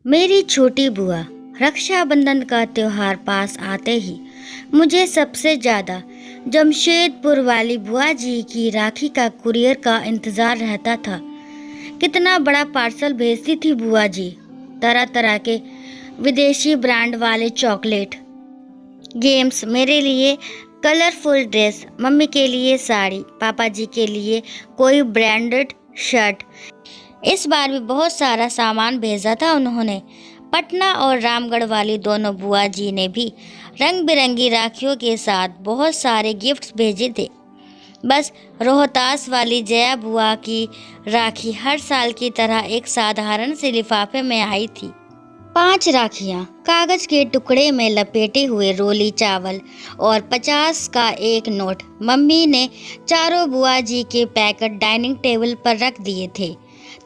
मेरी छोटी बुआ। रक्षाबंधन का त्योहार पास आते ही मुझे सबसे ज़्यादा जमशेदपुर वाली बुआ जी की राखी का कुरियर का इंतज़ार रहता था। कितना बड़ा पार्सल भेजती थी बुआ जी। तरह तरह के विदेशी ब्रांड वाले चॉकलेट, गेम्स, मेरे लिए कलरफुल ड्रेस, मम्मी के लिए साड़ी, पापा जी के लिए कोई ब्रांडेड शर्ट। इस बार भी बहुत सारा सामान भेजा था उन्होंने। पटना और रामगढ़ वाली दोनों बुआ जी ने भी रंग बिरंगी राखियों के साथ बहुत सारे गिफ्ट्स भेजे थे। बस रोहतास वाली जया बुआ की राखी हर साल की तरह एक साधारण से लिफाफे में आई थी। 5 राखियां कागज के टुकड़े में लपेटे हुए रोली चावल और 50 का एक नोट। मम्मी ने चारों बुआ जी के पैकेट डाइनिंग टेबल पर रख दिए थे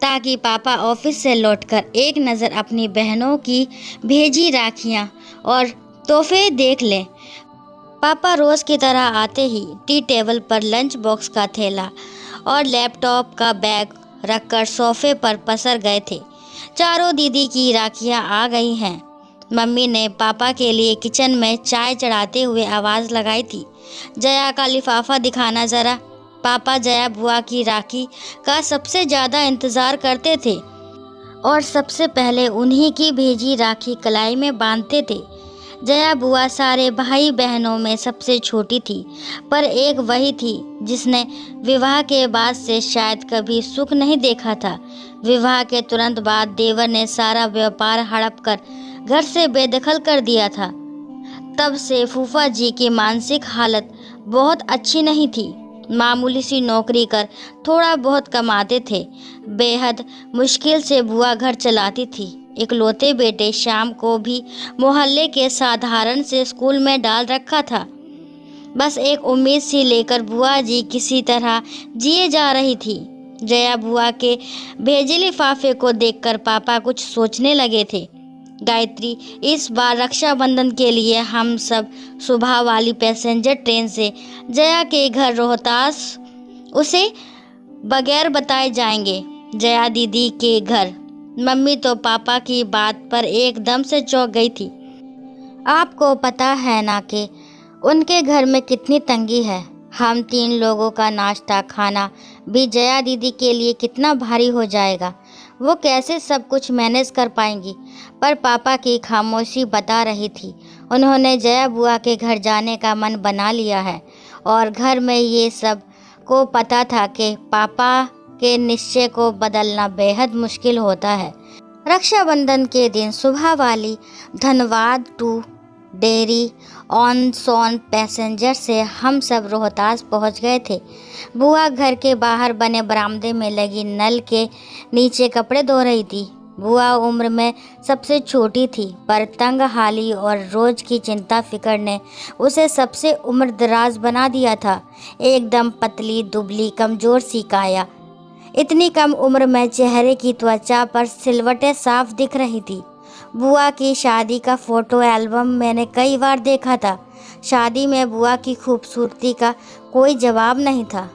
ताकि पापा ऑफिस से लौटकर एक नज़र अपनी बहनों की भेजी राखियां और तोहफे देख लें। पापा रोज़ की तरह आते ही टी टेबल पर लंच बॉक्स का थैला और लैपटॉप का बैग रखकर सोफे पर पसर गए थे। चारों दीदी की राखियां आ गई हैं। मम्मी ने पापा के लिए किचन में चाय चढ़ाते हुए आवाज़ लगाई थी, जया का लिफाफा दिखाना ज़रा। पापा जया बुआ की राखी का सबसे ज़्यादा इंतज़ार करते थे और सबसे पहले उन्हीं की भेजी राखी कलाई में बांधते थे। जया बुआ सारे भाई बहनों में सबसे छोटी थी, पर एक वही थी जिसने विवाह के बाद से शायद कभी सुख नहीं देखा था। विवाह के तुरंत बाद देवर ने सारा व्यापार हड़प कर घर से बेदखल कर दिया था। तब से फूफा जी की मानसिक हालत बहुत अच्छी नहीं थी। मामूली सी नौकरी कर थोड़ा बहुत कमाते थे। बेहद मुश्किल से बुआ घर चलाती थी। इकलौते बेटे शाम को भी मोहल्ले के साधारण से स्कूल में डाल रखा था। बस एक उम्मीद सी लेकर बुआ जी किसी तरह जिए जा रही थी। जया बुआ के भेजे लिफाफे को देखकर पापा कुछ सोचने लगे थे। गायत्री, इस बार रक्षाबंधन के लिए हम सब सुबह वाली पैसेंजर ट्रेन से जया के घर रोहतास उसे बगैर बताए जाएंगे, जया दीदी के घर। मम्मी तो पापा की बात पर एकदम से चौंक गई थी। आपको पता है ना कि उनके घर में कितनी तंगी है। हम 3 लोगों का नाश्ता खाना भी जया दीदी के लिए कितना भारी हो जाएगा। वो कैसे सब कुछ मैनेज कर पाएंगी। पर पापा की खामोशी बता रही थी। उन्होंने जया बुआ के घर जाने का मन बना लिया है और घर में ये सब को पता था कि पापा के निश्चय को बदलना बेहद मुश्किल होता है। रक्षाबंधन के दिन सुबह वाली धनबाद टू डेरी ऑन सोन पैसेंजर से हम सब रोहतास पहुंच गए थे। बुआ घर के बाहर बने बरामदे में लगी नल के नीचे कपड़े धो रही थी। बुआ उम्र में सबसे छोटी थी, पर तंग हाली और रोज की चिंता फिक्र ने उसे सबसे उम्र दराज बना दिया था। एकदम पतली दुबली कमज़ोर सी काया। इतनी कम उम्र में चेहरे की त्वचा पर सिलवटें साफ दिख रही थी। बुआ की शादी का फ़ोटो एल्बम मैंने कई बार देखा था। शादी में बुआ की खूबसूरती का कोई जवाब नहीं था।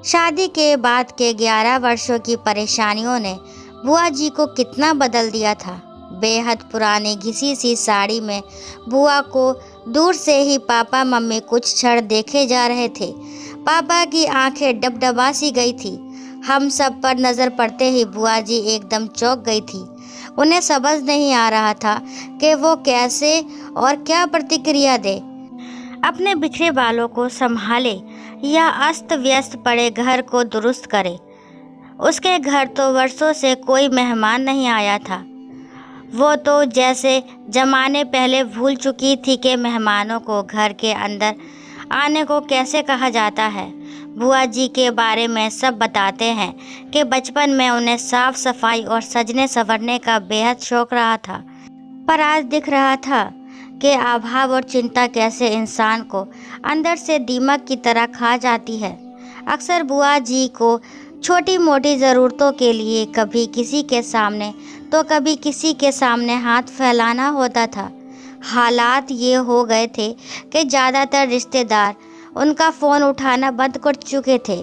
शादी के बाद के 11 वर्षों की परेशानियों ने बुआ जी को कितना बदल दिया था। बेहद पुरानी घिसी सी साड़ी में बुआ को दूर से ही पापा मम्मी कुछ क्षण देखे जा रहे थे। पापा की आंखें डबडबा सी गई थी। हम सब पर नज़र पड़ते ही बुआ जी एकदम चौंक गई थी। उन्हें समझ नहीं आ रहा था कि वो कैसे और क्या प्रतिक्रिया दे। अपने बिखरे बालों को संभाले या अस्त व्यस्त पड़े घर को दुरुस्त करे। उसके घर तो वर्षों से कोई मेहमान नहीं आया था। वो तो जैसे जमाने पहले भूल चुकी थी कि मेहमानों को घर के अंदर आने को कैसे कहा जाता है। बुआ जी के बारे में सब बताते हैं कि बचपन में उन्हें साफ सफाई और सजने संवरने का बेहद शौक रहा था, पर आज दिख रहा था कि अभाव और चिंता कैसे इंसान को अंदर से दीमक की तरह खा जाती है। अक्सर बुआ जी को छोटी मोटी ज़रूरतों के लिए कभी किसी के सामने तो कभी किसी के सामने हाथ फैलाना होता था। हालात ये हो गए थे कि ज़्यादातर रिश्तेदार उनका फ़ोन उठाना बंद कर चुके थे।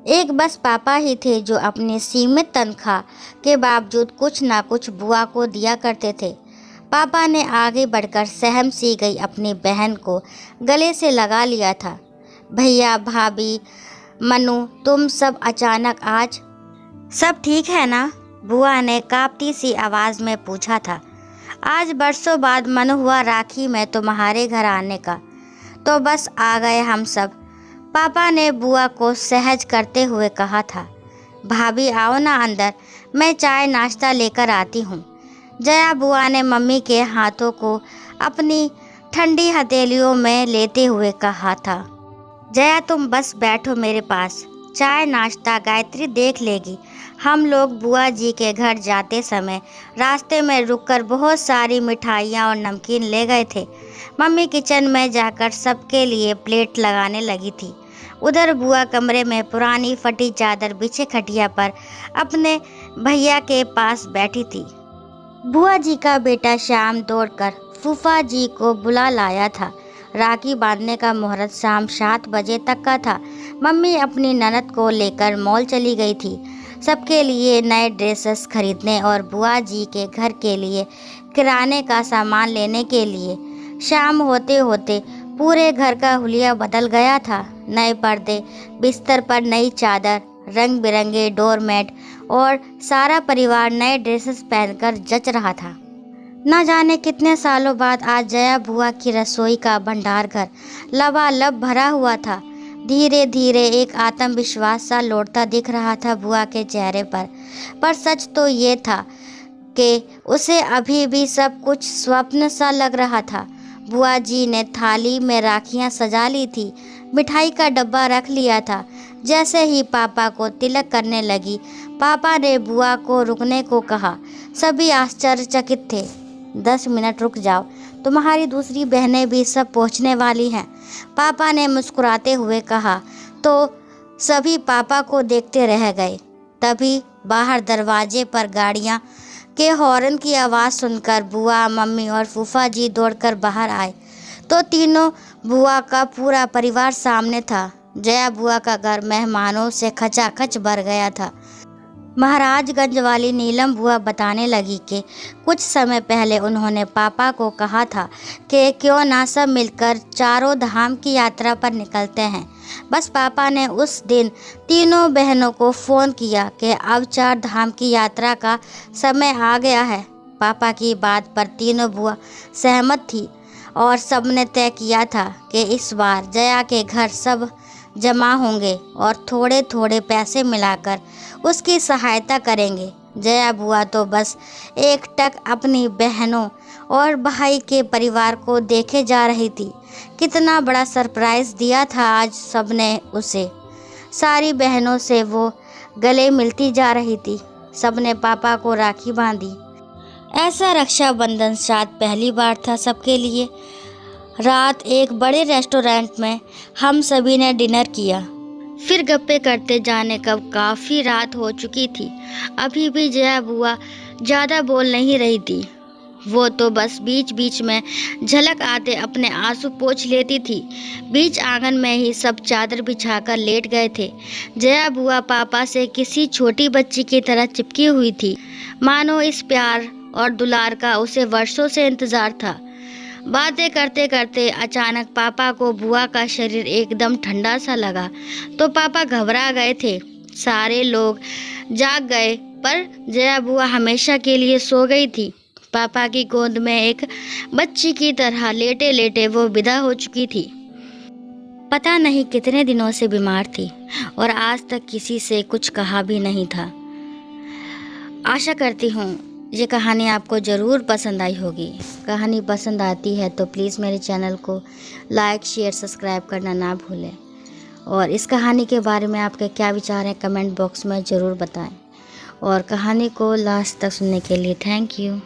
एक बस पापा ही थे जो अपनी सीमित तनख्वाह के बावजूद कुछ ना कुछ बुआ को दिया करते थे। पापा ने आगे बढ़कर सहम सी गई अपनी बहन को गले से लगा लिया था। भैया, भाभी, मनु, तुम सब अचानक आज सब ठीक है ना? बुआ ने कांपती सी आवाज़ में पूछा था। आज बरसों बाद मन हुआ राखी में तुम्हारे घर आने का, तो बस आ गए हम सब, पापा ने बुआ को सहज करते हुए कहा था। भाभी आओ ना अंदर, मैं चाय नाश्ता लेकर आती हूँ। जया बुआ ने मम्मी के हाथों को अपनी ठंडी हथेलियों में लेते हुए कहा था। जया तुम बस बैठो मेरे पास, चाय नाश्ता गायत्री देख लेगी। हम लोग बुआ जी के घर जाते समय रास्ते में रुककर बहुत सारी मिठाइयाँ और नमकीन ले गए थे। मम्मी किचन में जाकर सबके लिए प्लेट लगाने लगी थी। उधर बुआ कमरे में पुरानी फटी चादर बिछे खटिया पर अपने भैया के पास बैठी थी। बुआ जी का बेटा श्याम दौड़कर फूफा जी को बुला लाया था। राखी बांधने का मुहूर्त शाम 7 बजे तक का था। मम्मी अपनी ननद को लेकर मॉल चली गई थी, सबके लिए नए ड्रेसेस खरीदने और बुआ जी के घर के लिए किराने का सामान लेने के लिए। शाम होते होते पूरे घर का हुलिया बदल गया था। नए पर्दे, बिस्तर पर नई चादर, रंग बिरंगे डोरमेट और सारा परिवार नए ड्रेसेस पहनकर जच रहा था। न जाने कितने सालों बाद आज जया बुआ की रसोई का भंडार घर लबालब भरा हुआ था। धीरे धीरे एक आत्मविश्वास सा लौटता दिख रहा था बुआ के चेहरे पर सच तो ये था कि उसे अभी भी सब कुछ स्वप्न सा लग रहा था। बुआ जी ने थाली में राखियां सजा ली थी, मिठाई का डब्बा रख लिया था। जैसे ही पापा को तिलक करने लगी, पापा ने बुआ को रुकने को कहा। सभी आश्चर्यचकित थे। 10 मिनट रुक जाओ, तुम्हारी दूसरी बहनें भी सब पहुंचने वाली हैं, पापा ने मुस्कुराते हुए कहा। तो सभी पापा को देखते रह गए। तभी बाहर दरवाजे पर गाड़ियां के हॉर्न की आवाज़ सुनकर बुआ, मम्मी और फूफा जी दौड़कर बाहर आए तो तीनों बुआ का पूरा परिवार सामने था। जया बुआ का घर मेहमानों से खचाखच भर गया था। महाराजगंज वाली नीलम बुआ बताने लगी कि कुछ समय पहले उन्होंने पापा को कहा था कि क्यों ना सब मिलकर चारों धाम की यात्रा पर निकलते हैं। बस पापा ने उस दिन तीनों बहनों को फ़ोन किया कि अब 4 धाम की यात्रा का समय आ गया है। पापा की बात पर तीनों बुआ सहमत थी और सबने तय किया था कि इस बार जया के घर सब जमा होंगे और थोड़े थोड़े पैसे मिलाकर उसकी सहायता करेंगे। जया बुआ तो बस एकटक अपनी बहनों और भाई के परिवार को देखे जा रही थी। कितना बड़ा सरप्राइज़ दिया था आज सबने उसे। सारी बहनों से वो गले मिलती जा रही थी। सबने पापा को राखी बांधी। ऐसा रक्षाबंधन शायद पहली बार था सबके लिए। रात एक बड़े रेस्टोरेंट में हम सभी ने डिनर किया, फिर गप्पे करते जाने कब काफ़ी रात हो चुकी थी। अभी भी जया बुआ ज़्यादा बोल नहीं रही थी। वो तो बस बीच बीच में झलक आते अपने आंसू पोंछ लेती थी। बीच आंगन में ही सब चादर बिछाकर लेट गए थे। जया बुआ पापा से किसी छोटी बच्ची की तरह चिपकी हुई थी, मानो इस प्यार और दुलार का उसे वर्षों से इंतज़ार था। बातें करते करते अचानक पापा को बुआ का शरीर एकदम ठंडा सा लगा तो पापा घबरा गए थे। सारे लोग जाग गए पर जया बुआ हमेशा के लिए सो गई थी। पापा की गोद में एक बच्ची की तरह लेटे लेटे वो विदा हो चुकी थी। पता नहीं कितने दिनों से बीमार थी और आज तक किसी से कुछ कहा भी नहीं था। आशा करती हूँ ये कहानी आपको ज़रूर पसंद आई होगी। कहानी पसंद आती है तो प्लीज़ मेरे चैनल को लाइक, शेयर, सब्सक्राइब करना ना भूलें। और इस कहानी के बारे में आपके क्या विचार हैं कमेंट बॉक्स में ज़रूर बताएं। और कहानी को लास्ट तक सुनने के लिए थैंक यू।